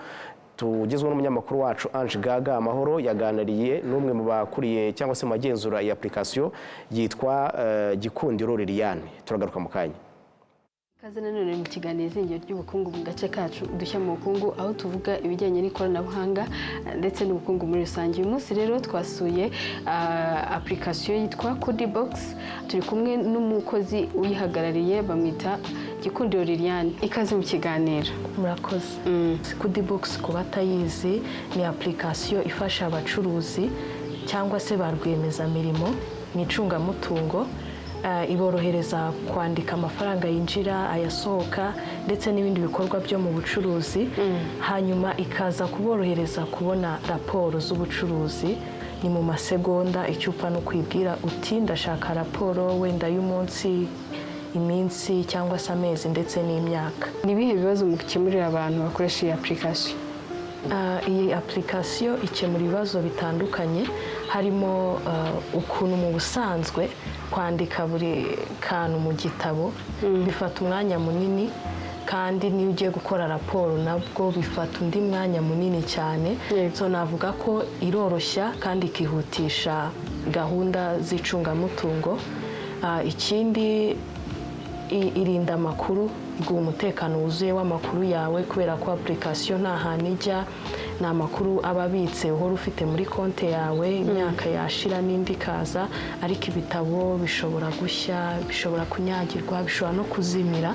tugezwe n'umunyamakuru wacu Ange Gaga Amahoro yaganiriye n'umwe mu bakuriye cyangwa se mu bagenzura iyi application yitwa Gikundiro Liliane. Turagaruka mu kanya. Kaze nanone mu kiganiro izingiro ry'ubukungu mu gace kacu dushya mu bukungu aho tuvuga ibijyanye n'ikoranabuhanga ndetse n'ubukungu muri rusange. Uyu munsi rero twasuye application yitwa Codebooks, turi kumwe n'umukozi uyihagarariye bamwita Gikundiro Liliane. Ikaze mu kiganiro. Murakoze. Codebooks ku batayizi ni application ifasha abacuruzi cyangwa se ba rwiyemezamirimo mu icungamutungo, iborohereza kwandika amafaranga yinjira ayasohoka ndetse n'ibindi bikorwa byo mu bucuruzi, hanyuma ikaza kuborohereza kubona raporo z'ubucuruzi. Ni mu masegonda icyo upfa no kwibwira uti ndashaka raporo wenda y'umunsi, iminsi cyangwa se amezi ndetse n'imyaka. Ni ibihe bibazo mukemurira abantu bakoresha iyi application? Iyi application ikemura ibibazo bitandukanye, harimo ukuntu mu busanzwe kwandika buri kantu mu gitabo bifata umwanya munini, kandi niyo ugiye gukora raporo nabwo bifata undi mwanya munini cyane. So navuga ko iroroshya kandi ikihutisha gahunda z'icungamutungo. Ikindi irinda amakuru, iguha umutekano wuzuye w'amakuru yawe kubera ko application nta hantu ijya, ni amakuru aba abitse uhora ufite muri konti yawe, imyaka yashira n'indi kaza, ariko ibitabo bishobora gushya, bishobora kunyagirwa, bishobora no kuzimira.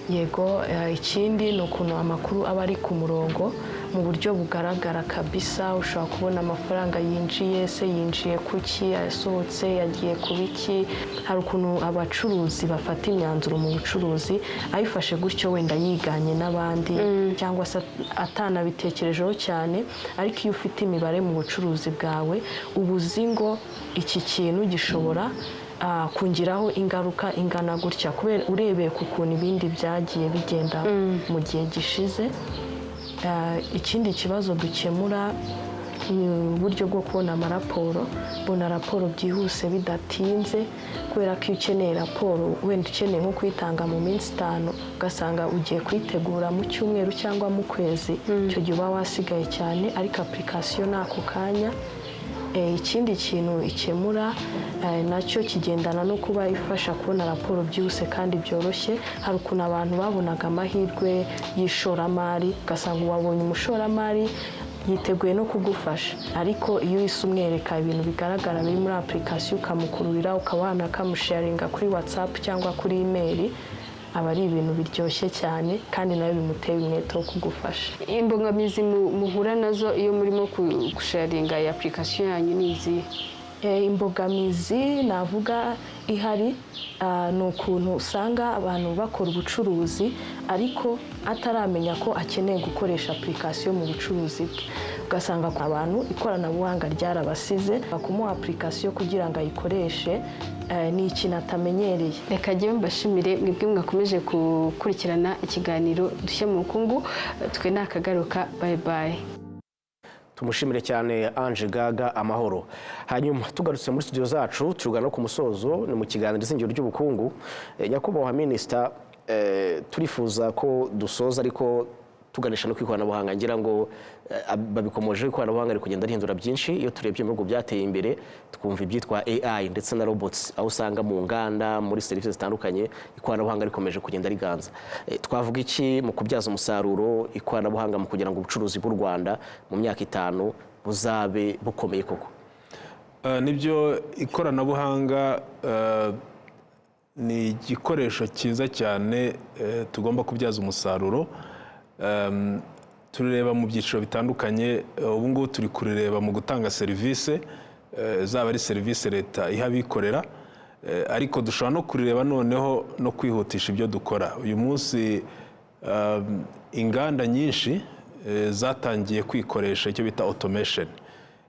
Yego, ikindi ni ukuntu amakuru aba ari ku murongo mu buryo bugaragara kabisa. Ushobora kubona amafaranga yinjiye, se yinjiye kuki, yasohotse, yagiye kubiki. Hari ukuntu abacuruzi bafata imyanzuro mu bucuruzi ayifashe gutyo wenda yiganye n'abandi cyangwa se atanabitekerejeho cyane, ariko iyo ufite imibare mu bucuruzi bwawe uba uzi ngo iki kintu gishobora kungiraho ingaruka ingana gutya, kubera urebeye ku kuntu ibindi byagiye bigenda mu gihe gishize. Ikindi kibazo dukemura ni uburyo bwo kubona amaraporo, bona raporo byihuse bidatinze, kubera ko iyo ukeneye raporo wenda ukeneye nko kuyitanga mu minsi 5 ugasanga ugiye kuyitegura mu cyumweru cyangwa mu kwezi, icyo gihe uba wasigaye cyane, ariko application n'ako kanya. Ikindi kintu ikemura nacyo kigendana no kuba ifasha kubona raporo byihuse kandi byoroshye. Hari ukuntu abantu babonaga amahirwe y'ishoramari, ugasanga wabonye umushoramari yiteguye no kugufasha, ariko iyo uhise umwereka ibintu bigaragara biri muri application ukamukururira, ukabana kamusharinga kuri WhatsApp cyangwa kuri email, aba ari ibintu biryoshye cyane kandi nawe bimuteye umwete wo kugufasha. Imbogamizi muhura nazo iyo murimo gusharinga iyi application yanyu ni izihe? Imbogamizi navuga ihari ni ukuntu usanga abantu bakora ubucuruzi ariko ataramenya ko akeneye gukoresha application mu bucuruzi bwe. Ugasanga abantu ikoranabuhanga ryarabasize, bakumuha application kugira ngo ayikoreshe ni ikintu atamenyereye. Reka njyewe mbashimire mwebwe mwakomeje gukurikirana ikiganiro dushya mu bukungu. Twe nakagaruka, bye bye. Tumushimire cyane Ange Gaga Amahoro. Hanyuma tugarutse muri studio zacu turugana no ku musozo, ni mu kiganiro izingiro ry'ubukungu. Nyakubahwa minisita, turifuza ko dusoza ariko tuganisha no kwikoranabuhanga. Ngira ngo babikomoje ikoranabuhanga ari kugenda rihindura byinshi. Iyo turebye mu bihugu byateye imbere twumva ibyitwa AI ndetse na robots, aho usanga mu nganda muri serivisi zitandukanye ikoranabuhanga rikomeje kugenda riganza. Twavuga iki mu kubyaza umusaruro ikoranabuhanga mu kugira ngo ubucuruzi bw'u Rwanda mu myaka 5 buzabe bukomeye koko? Nibyo, ikoranabuhanga ni igikoresho cyiza cyane tugomba kubyaza umusaruro. Turareba mu byiciro bitandukanye, ubu ngubu turi kurireba mu gutanga serivisi, zaba ari serivisi leta iha abikorera, ariko dushobora no kurireba noneho no kwihutisha ibyo dukora. Uyu munsi inganda nyinshi zatangiye kwikoresha icyo bita automation,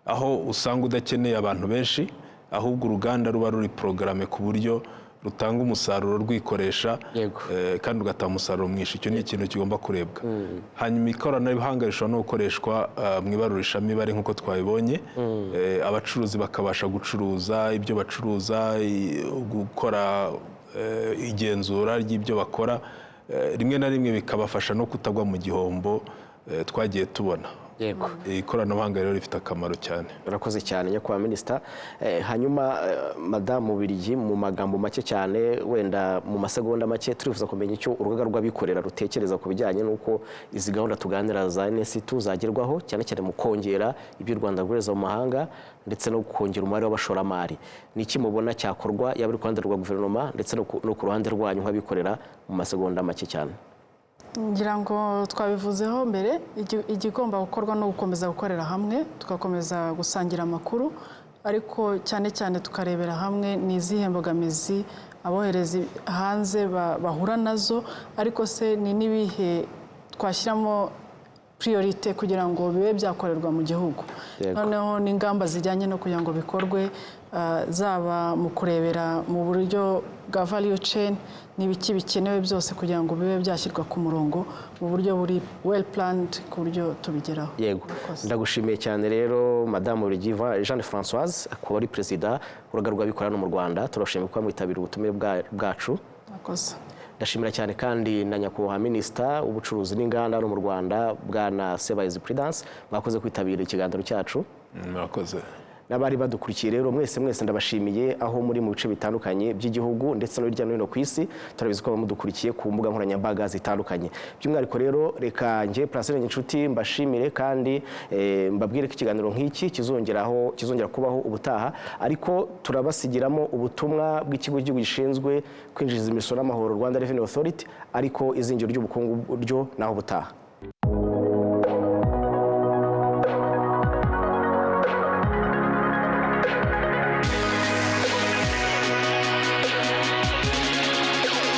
aho usanga udakeneye abantu benshi, ahubwo uruganda ruba ruri porogaramu ku buryo rutanga umusaruro rwikoresha kandi ugatanga umusaruro mwinshi. Icyo ni ikintu kigomba kurebwa. Hanyuma ikoranabuhanga rishobora no gukoreshwa mu ibarurishamibare nk'uko twabibonye, abacuruzi bakabasha gucuruza ibyo bacuruza, gukora igenzura ry'ibyo bakora, rimwe na rimwe bikabafasha no kutagwa mu gihombo twagiye tubona. Yego, ikoranabuhanga rero rifite akamaro cyane. urakoze cyane nyakubahwa minisita. Hanyuma madamu Bubiligi, mu magambo make cyane, wenda mu masegonda make, turifuza kumenya icyo urugaga rw'abikorera rutekereza ku bijyanye n'uko izi gahunda tuganira za NS2 zagerwaho, cyane cyane mu kongera ibyo u Rwanda rwohereza mu mahanga ndetse no kongera umubare w'abashoramari. Ni iki mubona cyakorwa, yaba ari ku ruhande rwa guverinoma ndetse no ku ruhande rwanyu nk'abikorera, mu masegonda make cyane? ngira ngo twabivuzeho mbere, igigomba gukorwa no gukomeza gukorera hamwe, tugakomeza gusangira amakuru, ariko cyane cyane tukarebera hamwe ni izihe mbogamizi abohereza hanze bahura nazo, ariko se ni n'ibihe twashyiramo priorite kugira ngo bibe byakorerwa mu gihugu. Noneho n'ingamba zijyanye no kugira ngo bikorwe, zaba mu kurebera mu buryo bwa value chain n'ibiki bikenewe byose kugira ngo bibe byashyirwa ku murongo mu buryo buri well planned ku buryo tubigeraho. Yego, ndagushimiye cyane rero madamu Bubiligi Jeanne Françoise, akaba ari perezida w'urugaga rw'abikorera no mu Rwanda. Turashimira kuba mwitabira ubutumire bwacu. Murakoze. Ndashimira cyane kandi na nyakubahwa minisita w'ubucuruzi n'inganda no mu Rwanda, bwana Sebahizi Prudence, mwakoze kwitabira ikiganiro cyacu. Murakoze. N'abari badukurikiye rero mwese ndabashimiye, aho muri mu bice bitandukanye by'igihugu ndetse no hirya no hino ku isi. Turabizi ko mudukurikiye ku mbuga nkoranyambaga zitandukanye. By'umwihariko rero reka njye Placide Nyinshuti mbashimire kandi mbabwire ko ikiganiro nk'iki kizongera kubaho ubutaha, ariko turabasigiramo ubutumwa bw'ikigo cy'igihugu gishinzwe kwinjiza imisoro n'amahoro, Rwanda Revenue Authority, ariko izingiro ry'ubukungu ryo naho ubutaha.